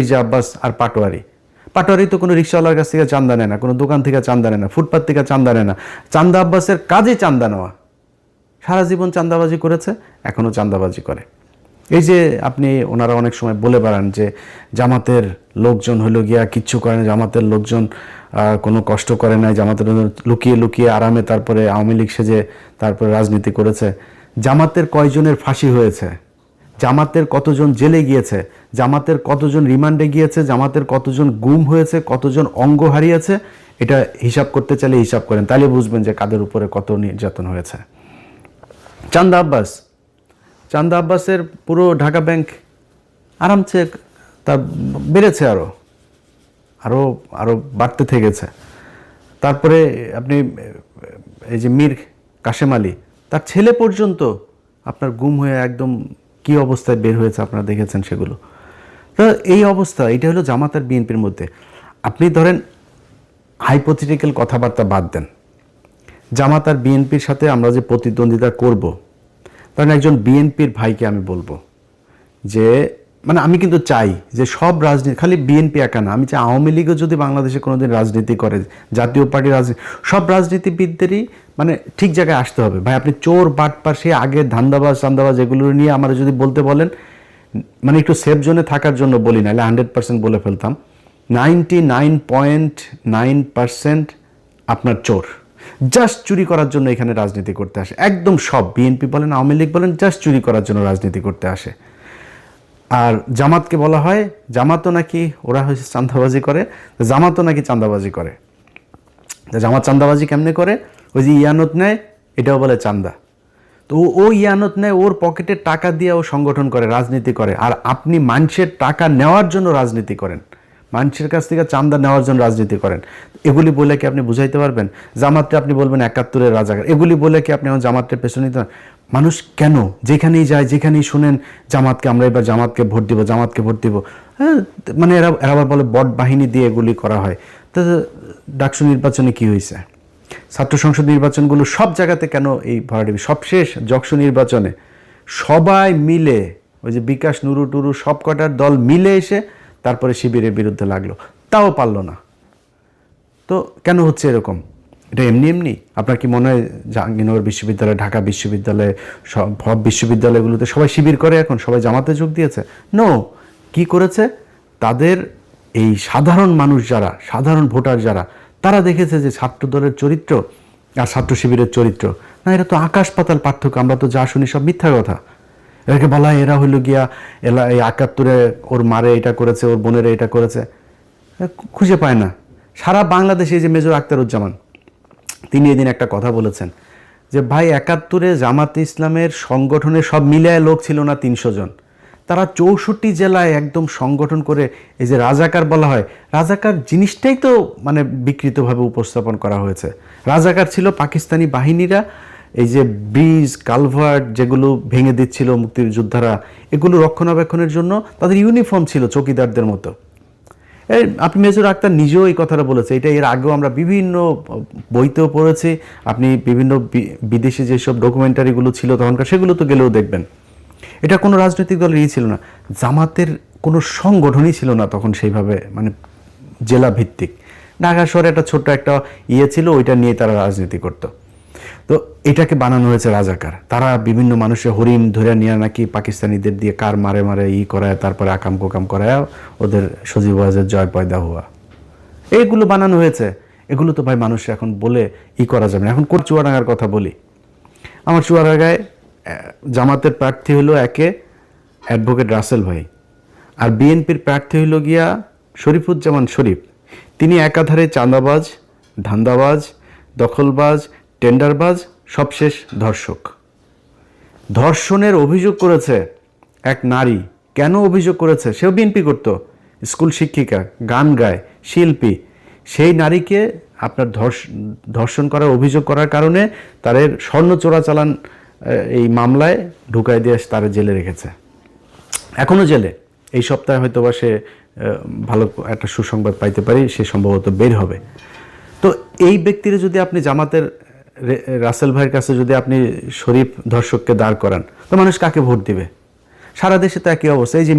মির্জা আব্বাস আর পাটোয়ারি। পাটোয়ারি তো কোনো রিক্সাওয়ালার কাছ থেকে চান্দা নেয় না, কোনো দোকান থেকে চান্দা নেয় না, ফুটপাত থেকে চান্দা নেয় না। চান্দা আব্বাসের কাজে চান্দা নেওয়া। সারা জীবন চান্দাবাজি করেছে, এখনও চান্দাবাজি করে। এই যে আপনি ওনারা অনেক সময় বলে বেড়ান যে জামাতের লোকজন হলো গিয়া কিচ্ছু করে না, জামাতের লোকজন কোনো কষ্ট করে নাই, জামাতের লুকিয়ে লুকিয়ে আরামে তারপরে আওয়ামী লীগ সেজে তারপরে রাজনীতি করেছে। জামাতের কয়জনের ফাঁসি হয়েছে, জামাতের কতজন জেলে গিয়েছে, জামাতের কতজন রিমান্ডে গিয়েছে, জামাতের কতজন গুম হয়েছে, কতজন অঙ্গ হারিয়েছে, এটা হিসাব করতে চাইলে হিসাব করেন, তাহলে বুঝবেন যে কাদের উপরে কত নির্যাতন হয়েছে। চান্দা আব্বাস, চান্দা আব্বাসের পুরো ঢাকা ব্যাংক আরামসে তা বেড়েছে, আরও আরও আরও বাড়তে থেকেছে। তারপরে আপনি এই যে মীর কাশেম আলী, তার ছেলে পর্যন্ত আপনার গুম হয়ে একদম কি অবস্থায় বের হয়েছে আপনারা দেখেছেন সেগুলো। তো এই অবস্থা, এটা হলো জামাত আর বিএনপির মধ্যে। আপনি ধরেন হাইপোথেটিক্যাল কথাবার্তা বাদ দেন, জামাত আর বিএনপির সাথে আমরা যে প্রতিদ্বন্দ্বিতা করব, কারণ একজন বিএনপির ভাইকে আমি বলবো যে মানে আমি কিন্তু চাই যে সব রাজনীতি, খালি বিএনপি একা না, আমি চাই আওয়ামী লীগও যদি বাংলাদেশে কোনোদিন রাজনীতি করে, জাতীয় পার্টির রাজনীতি, সব রাজনীতিবিদদেরই মানে ঠিক জায়গায় আসতে হবে। ভাই আপনি চোর বাটপার সে আগের ধান্দাবাজ চান্দাবাজ এগুলো নিয়ে আমরা যদি বলতে বলেন, মানে একটু সেফ জোনে থাকার জন্য বলি, নাহলে 100% বলে ফেলতাম। 99.9% আপনার চোর, জাস্ট চুরি করার জন্য এখানে রাজনীতি করতে আসে। একদম সব, বিএনপি বলেন আওয়ামী লীগ বলেন, জাস্ট চুরি করার জন্য রাজনীতি করতে আসে। আর জামাতকে বলা হয় জামাতও নাকি ওরা হয়েছে চান্দাবাজি করে, জামাতও নাকি চান্দাবাজি করে। জামাত চান্দাবাজি কেমনে করে? ওই যে ইয়ানত নেয়, এটাও বলে চান্দা। তো ও ইয়ানত নেয়, ওর পকেটের টাকা দিয়ে ও সংগঠন করে, রাজনীতি করে। আর আপনি মানুষের টাকা নেওয়ার জন্য রাজনীতি করেন, মানুষের কাছ থেকে চান্দা নেওয়ার জন্য রাজনীতি করেন। এগুলি বলে কি আপনি বুঝাইতে পারবেন? জামাতটা আপনি বলবেন 71-এর রাজাকার, এগুলি বলে কি আপনি আমার জামাতটা পেছনে নিতে? মানুষ কেন যেখানেই যায়, যেখানেই শুনেন জামাতকে, আমরা এবার জামাতকে ভোট দিব, জামাতকে ভোট দিব, হ্যাঁ, মানে এরা আবার বলে বট বাহিনী দিয়ে এগুলি করা হয়। তো ডাকসু নির্বাচনে কি হয়েছে? ছাত্র সংসদ নির্বাচনগুলো সব জায়গাতে কেন এই ভরাডুবি? সবশেষ যকসু নির্বাচনে সবাই মিলে, ওই যে বিকাশ নুরু টুরু সব কটার দল মিলে এসে তারপরে শিবিরের বিরুদ্ধে লাগলো, তাও পারলো না। তো কেন হচ্ছে এরকম? এটা এমনি এমনি? আপনার কি মনে হয় জাহাঙ্গীরনগর বিশ্ববিদ্যালয়, ঢাকা বিশ্ববিদ্যালয়, সব বিশ্ববিদ্যালয়গুলোতে সবাই শিবির করে, এখন সবাই জামাতে যোগ দিয়েছে? নো, কি করেছে? তাদের এই সাধারণ মানুষ যারা, সাধারণ ভোটার যারা, তারা দেখেছে যে ছাত্র দলের চরিত্র আর ছাত্র শিবিরের চরিত্র, না, এটা তো আকাশ পাতাল পার্থক্য। আমরা তো যা শুনি সব মিথ্যা কথা। এটাকে বলা হয় এরা হইল গিয়া এই 71-এ ওর মারে এটা করেছে, ওর বোনের এটা করেছে, খুঁজে পায় না। সারা বাংলাদেশে যে মেজর আখতারুজ্জামান, তিনি এদিন একটা কথা বলেছেন যে ভাই 71-এ জামাতে ইসলামের সংগঠনে সব মিলায় লোক ছিল না 300 জন, তারা 64 জেলায় একদম সংগঠন করে, এই যে রাজাকার বলা হয়, রাজাকার জিনিসটাই তো মানে বিকৃতভাবে উপস্থাপন করা হয়েছে। রাজাকার ছিল পাকিস্তানি বাহিনীরা, এই যে ব্রিজ কালভার্ট যেগুলো ভেঙে দিচ্ছিল মুক্তিযোদ্ধারা, এগুলো রক্ষণাবেক্ষণের জন্য তাদের ইউনিফর্ম ছিল চৌকিদারদের মতো। আপনি মেজর আক্তার নিজেও এই কথাটা বলেছে, এটা এর আগেও আমরা বিভিন্ন বইতেও পড়েছি, আপনি বিভিন্ন বিদেশি যেসব ডকুমেন্টারিগুলো ছিল তখনকার, সেগুলো তো গেলেও দেখবেন। এটা কোনো রাজনৈতিক দলের ছিল না, জামাতের কোনো সংগঠনই ছিল না তখন সেইভাবে, মানে জেলা ভিত্তিক। ঢাকা শহরে একটা ছোট্ট একটা ছিল, ওইটা নিয়ে তারা রাজনীতি করতো। তো এটাকে বানানো হয়েছে রাজাকার। তারা বিভিন্ন মানুষের হরিণ ধরে নিয়ে নাকি পাকিস্তানিদের দিয়ে কার মারে মারে করায়, তারপরে আকাম কোকাম করায় ওদের সজীব ওয়াজের জয় পয়দা হওয়া, এইগুলো বানানো হয়েছে। এগুলো তো ভাই মানুষ এখন বলে করা যাবে না। এখন চুয়াডাঙ্গার কথা বলি, আমার চুয়াডাঙ্গায় জামাতের প্রার্থী হলো একে অ্যাডভোকেট রাসেল ভাই, আর বিএনপির প্রার্থী হইল গিয়া শরীফুজ্জামান শরীফ। তিনি একাধারে চাঁদাবাজ, ধান্দাবাজ, দখলবাজ, টেন্ডারবাজ, সবশেষ ধর্ষক। ধর্ষণের অভিযোগ করেছে এক নারী। কেন অভিযোগ করেছে? সেও বিএনপি করতো, স্কুল শিক্ষিকা, গান গায়, শিল্পী। সেই নারীকে আপনার ধর্ষণ করার অভিযোগ করার কারণে তাদের স্বর্ণ চোরাচালান এই মামলায় ঢুকাই দিয়ে তারা জেলে রেখেছে, এখনও জেলে। এই সপ্তাহে হয়তো বা সে ভালো একটা সুসংবাদ পাইতে পারি, সে সম্ভবত বের হবে। তো এই ব্যক্তিরা যদি আপনি জামাতের রাসেল ভাইয়ের কাছে যদি আপনি শরীফ ধর্ষককে দাঁড় করান, তো মানুষ কাকে ভোট দিবে? সারা দেশে তো একই অবস্থা। এই যে